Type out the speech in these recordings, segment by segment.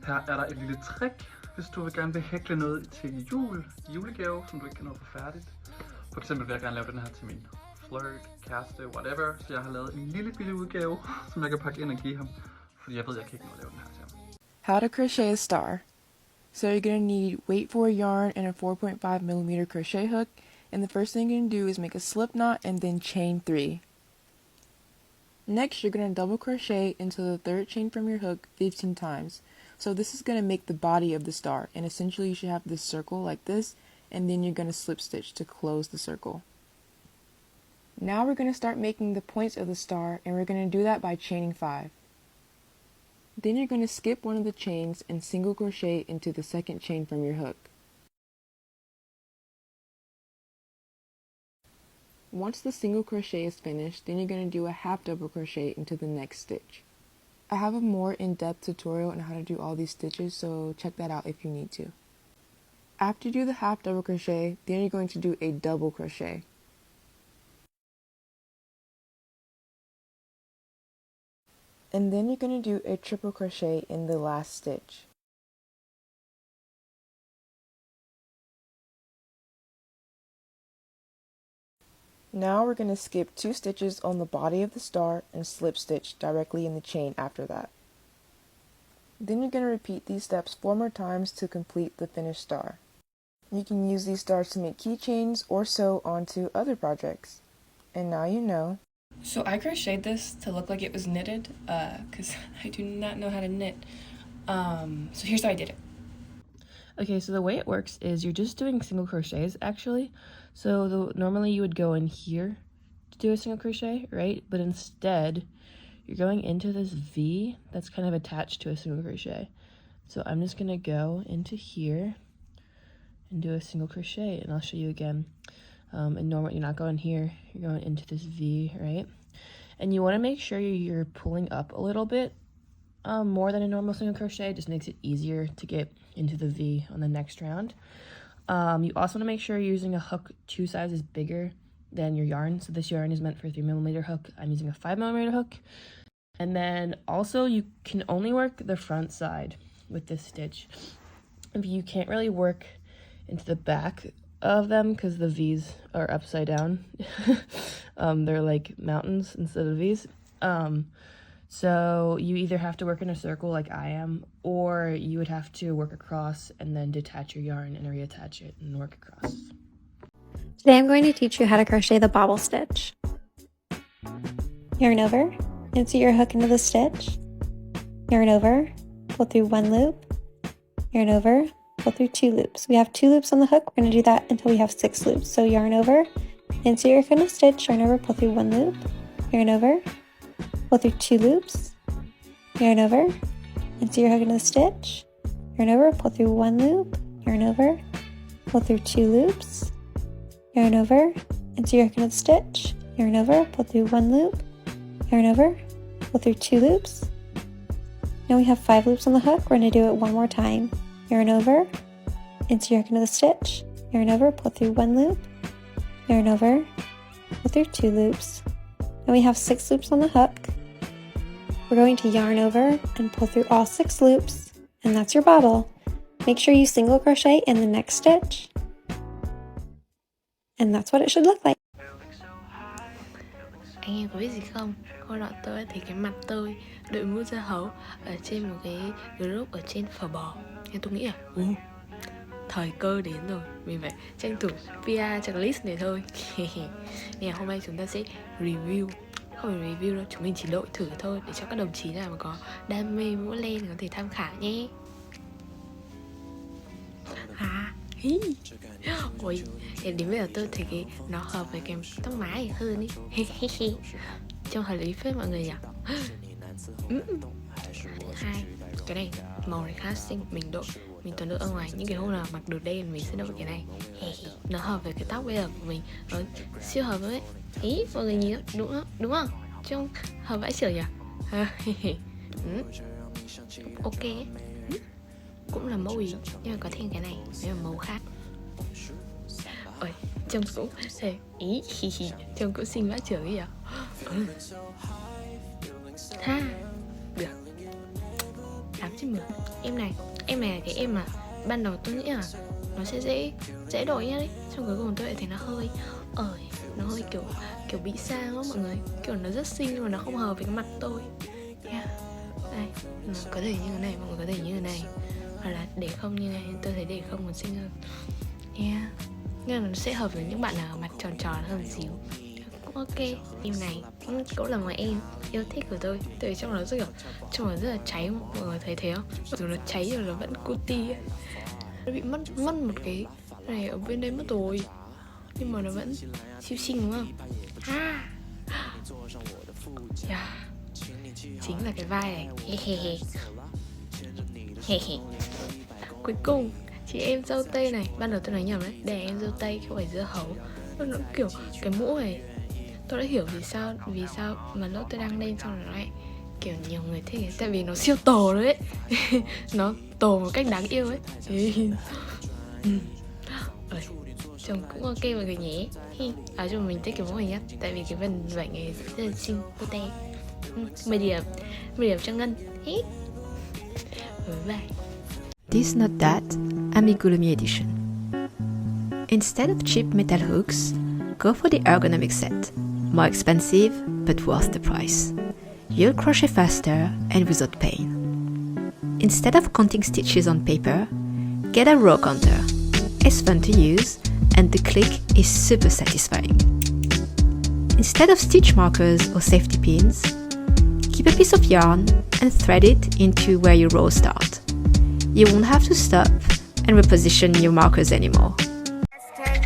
Her er der et lille trick, hvis du vil gerne vil hækle noget til julegave, som du ikke kan nå for færdigt. For eksempel vil jeg gerne lave den her til min flirt, kæreste, whatever. Så jeg har lavet en lille bitte udgave, som jeg kan pakke ind og give ham. Fordi jeg ved, jeg kan ikke nå at lave den her til ham. How to crochet a star. So you're going to need weight for a yarn and a 4.5mm crochet hook. And the first thing you're going to do is make a slip knot and then chain 3. Next, you're going to double crochet into the third chain from your hook 15 times. So this is going to make the body of the star, and essentially you should have this circle like this, and then you're going to slip stitch to close the circle. Now we're going to start making the points of the star, and we're going to do that by chaining 5. Then you're going to skip one of the chains and single crochet into the second chain from your hook. Once the single crochet is finished, then you're going to do a half double crochet into the next stitch. I have a more in-depth tutorial on how to do all these stitches, so check that out if you need to. After you do the half double crochet, then you're going to do a double crochet. And then you're going to do a triple crochet in the last stitch. Now we're going to skip 2 stitches on the body of the star and slip stitch directly in the chain after that. Then you're going to repeat these steps 4 more times to complete the finished star. You can use these stars to make keychains or sew onto other projects. And now you know. So I crocheted this to look like it was knitted, because I do not know how to knit. So here's how I did it. Okay, so the way it works is you're just doing single crochets, actually. So normally you would go in here to do a single crochet, right? But instead, you're going into this V that's kind of attached to a single crochet. So I'm just going to go into here and do a single crochet, and I'll show you again. And normally you're not going here, you're going into this V, right? And you want to make sure you're pulling up a little bit more than a normal single crochet. It just makes it easier to get into the V on the next round. You also want to make sure you're using a hook 2 sizes bigger than your yarn. So this yarn is meant for a 3mm hook. I'm using a 5mm hook. And then also you can only work the front side with this stitch. If you can't really work into the back of them because the V's are upside down. They're like mountains instead of V's. So you either have to work in a circle like I am, or you would have to work across and then detach your yarn and reattach it and work across. Today I'm going to teach you how to crochet the bobble stitch. Yarn over, insert your hook into the stitch, yarn over, pull through 1 loop, yarn over, pull through 2 loops. We have 2 loops on the hook. We're going to do that until we have 6 loops. So yarn over, insert your hook into the stitch, yarn over, pull through 1 loop, yarn over, pull through 2 loops, yarn over, insert your hook into the stitch, yarn over, pull through 1 loop, yarn over, pull through 2 loops, yarn over, insert your hook into the stitch, yarn over, pull through 1 loop, yarn over, pull through 2 loops. Now we have 5 loops on the hook. We're going to do it one more time. Yarn over, insert your hook into the stitch, yarn over, pull through 1 loop, yarn over, pull through 2 loops. Now we have 6 loops on the hook. We're going to yarn over and pull through all 6 loops, and that's your bobble. Make sure you single crochet in the next stitch, and that's what it should look like. Anh em có biết gì không? Hôm nọ tôi thấy cái mặt tôi đội mũ dưa hấu ở trên một cái group ở trên phở bò. Nên tôi nghĩ là thời cơ đến rồi, mình phải tranh thủ PR cho cái list này thôi. Nên là hôm nay chúng ta sẽ review. Không phải review đâu, chúng mình chỉ đội thử thôi, để cho các đồng chí nào mà có đam mê mũ len có thể tham khảo nhé. Ôi, đến bây giờ tôi thấy cái nó hợp với cái tóc mái hơn ý. Trông hợp lý phết mọi người nhỉ. Thứ hai, cái này màu này khá xinh, mình toàn đội ở ngoài. Những cái hôm nào mặc đồ đen mình sẽ đội cái này. Nó hợp với cái tóc bây giờ của mình, nó siêu hợp với. Ý, mọi người nhìn đúng không? Trông hợp vãi chưởng nhỉ. Ok, cũng là mẫu ý, nhưng mà có thêm cái này, nếu mà màu khác. Ôi, trông cũng ý trông cũng xinh vãi chưởng ấy nhỉ. Ha, được, làm chim mực. Em này là cái em mà ban đầu tôi nghĩ là nó sẽ dễ đổi nha đấy, xong cuối cùng tôi lại thấy nó hơi kiểu bị sang đó mọi người, kiểu nó rất xinh nhưng mà nó không hợp với cái mặt tôi. Yeah. Đây, nó có thể như thế này, mọi người có thể như thế này, hoặc là để không như này, tôi thấy để không còn xinh hơn. Yeah. Nên là nó sẽ hợp với những bạn nào mặt tròn tròn hơn xíu. Cũng ok. Em này cũng là một em yêu thích của tôi. Tại vì trong nó rất là cháy, mọi người thấy thế không? Dù nó cháy rồi nó vẫn cutie ấy. Nó bị mất một cái này ở bên đây mất rồi, nhưng mà nó vẫn siêu xinh đúng không? Yeah. Chính là cái vai này. Cuối cùng chị em dâu tây này, ban đầu tôi nói nhầm đấy, để em dâu tây không phải dưa hấu. Nó kiểu cái mũ này tôi đã hiểu vì sao mà lúc tôi đăng lên xong rồi nó lại kiểu nhiều người thích ấy. Tại vì nó siêu tổ đấy. Nó tổ một cách đáng yêu ấy. Trông cũng ok mọi người nhé. Nói chung mình thích cái mũ này nhất, tại vì cái vân vảnh này rất là xinh, cute. 10 điểm cho Ngân. Bye. This Not That Amigurumi Edition. Instead of cheap metal hooks, go for the ergonomic set. More expensive, but worth the price. You'll crochet faster and without pain. Instead of counting stitches on paper, get a row counter. It's fun to use, and the click is super satisfying. Instead of stitch markers or safety pins, keep a piece of yarn and thread it into where your rows start. You won't have to stop and reposition your markers anymore.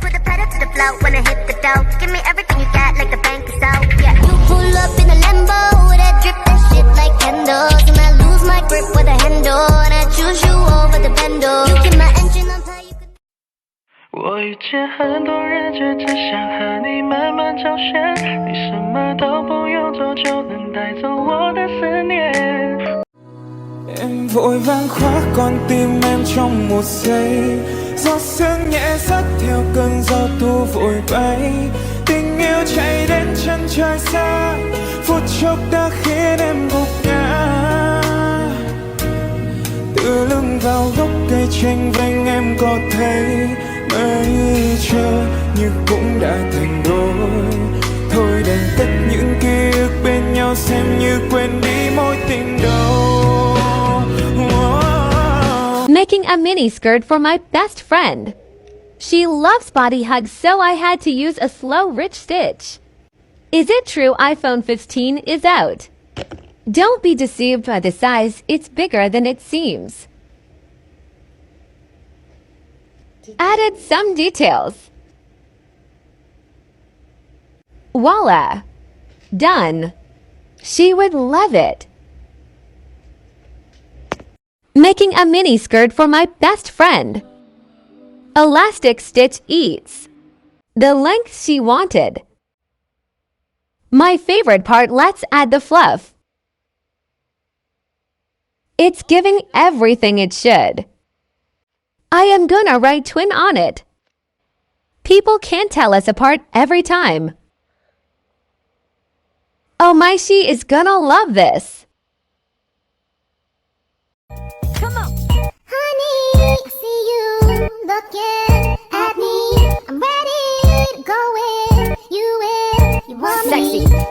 Put the pedal to the floor when I hit the dough. Give me everything you got like the bank is out. Yeah, you pull up in a Lambo that drip that shit like candles, and I lose my grip with a handle, and I choose you over the bando. You get my engine on fire. 我遇见很多人，却只想和你慢慢周旋。你什么都不用做，就能带走我的思念。 Em vội vàng khóa con tim em trong một giây. Gió sương nhẹ dắt theo cơn gió thu vội bay. Tình yêu chạy đến chân trời xa, phút chốc đã khiến em gục ngã. Tựa lưng vào gốc cây tranh vênh em có thấy mây trôi như cũng đã thành đôi. Thôi đành tất những ký ức bên nhau xem như quên đi mối tình đầu. Making a mini skirt for my best friend. She loves body hugs, so I had to use a slow, rich stitch. Is it true iPhone 15 is out? Don't be deceived by the size, it's bigger than it seems. Added some details. Voila! Done. She would love it. Making a mini skirt for my best friend. Elastic stitch eats. The length she wanted. My favorite part, let's add the fluff. It's giving everything it should. I am gonna write twin on it. People can't tell us apart every time. Oh my, she is gonna love this. Come on. Honey, I see you looking at me. I'm ready to go in. You want me. Sexy.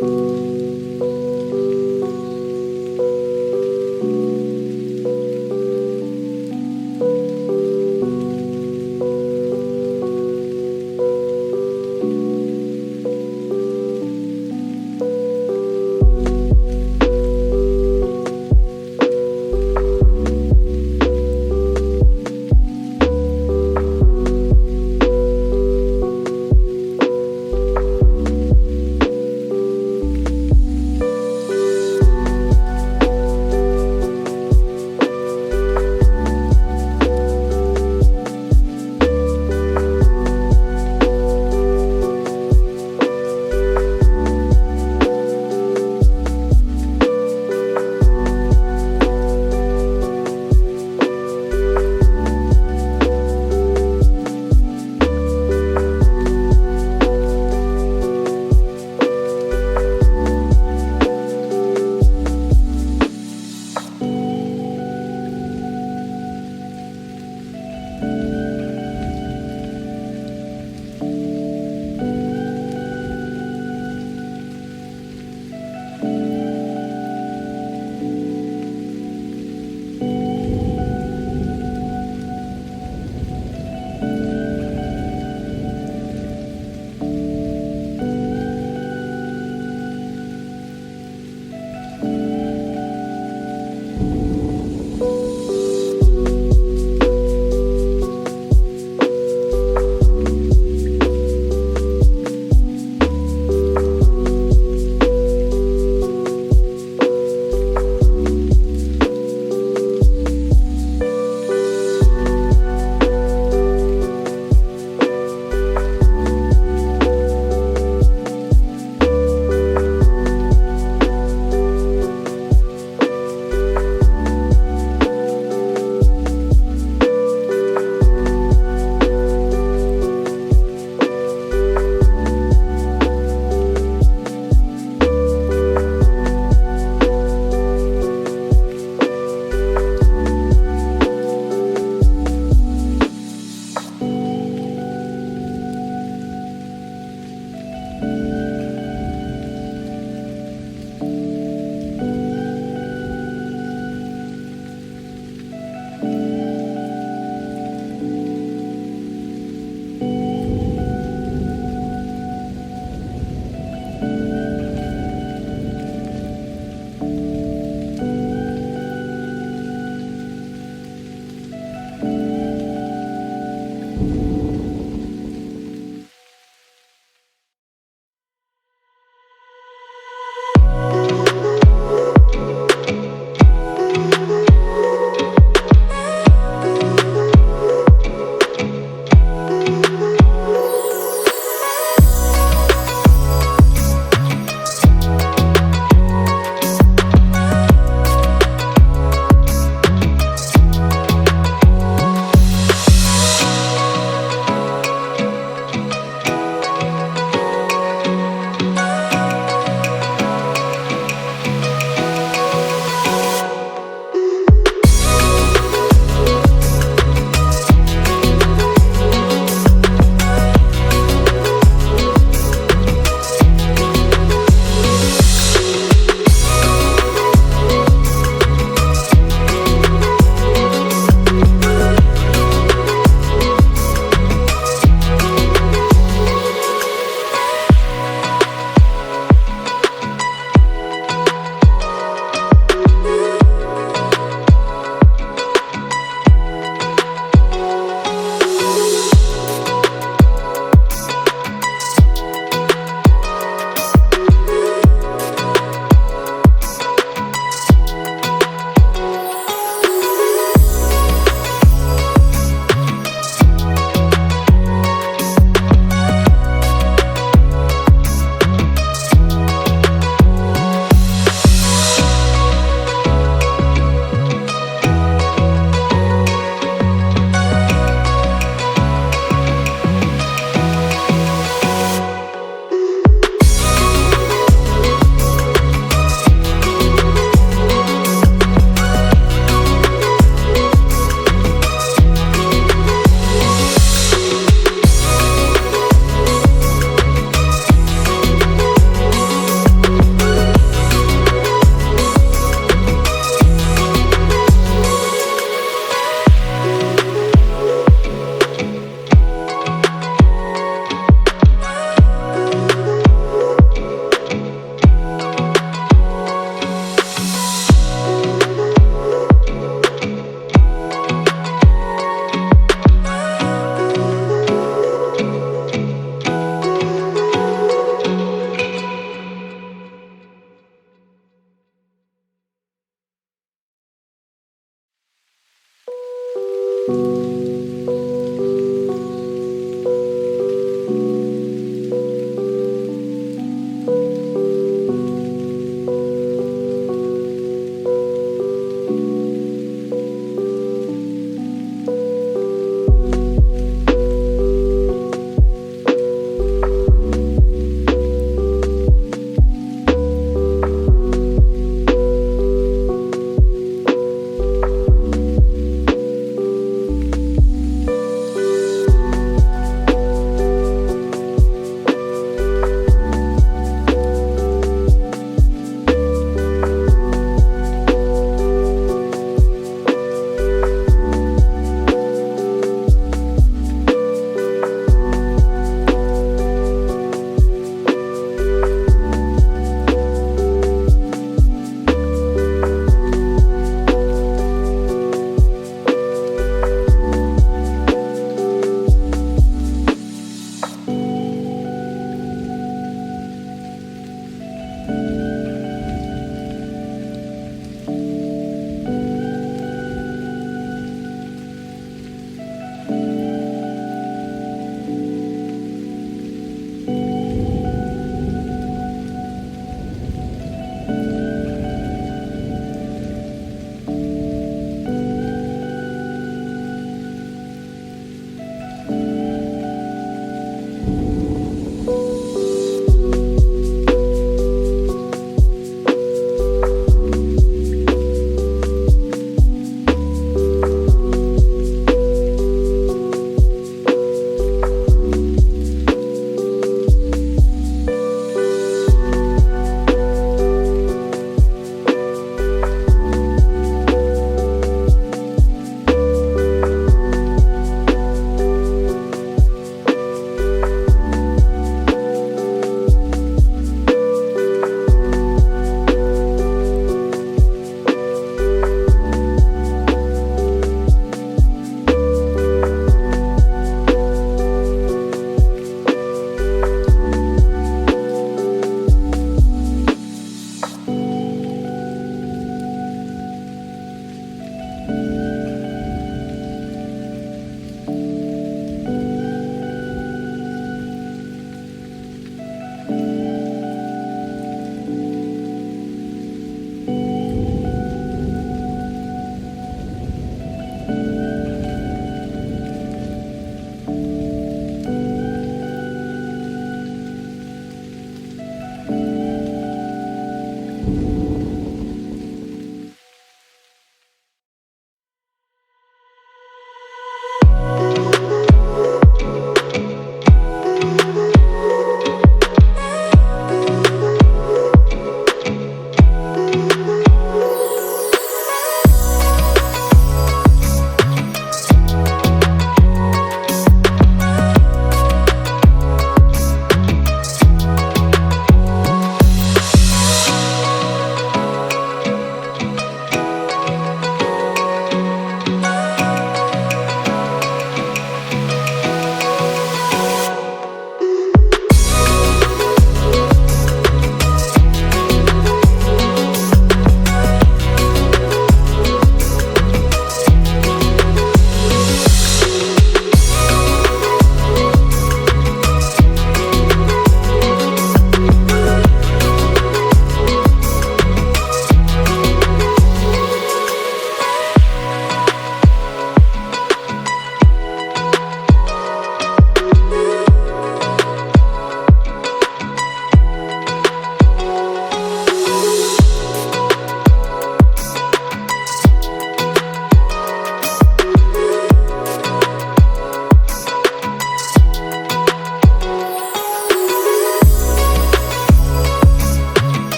you.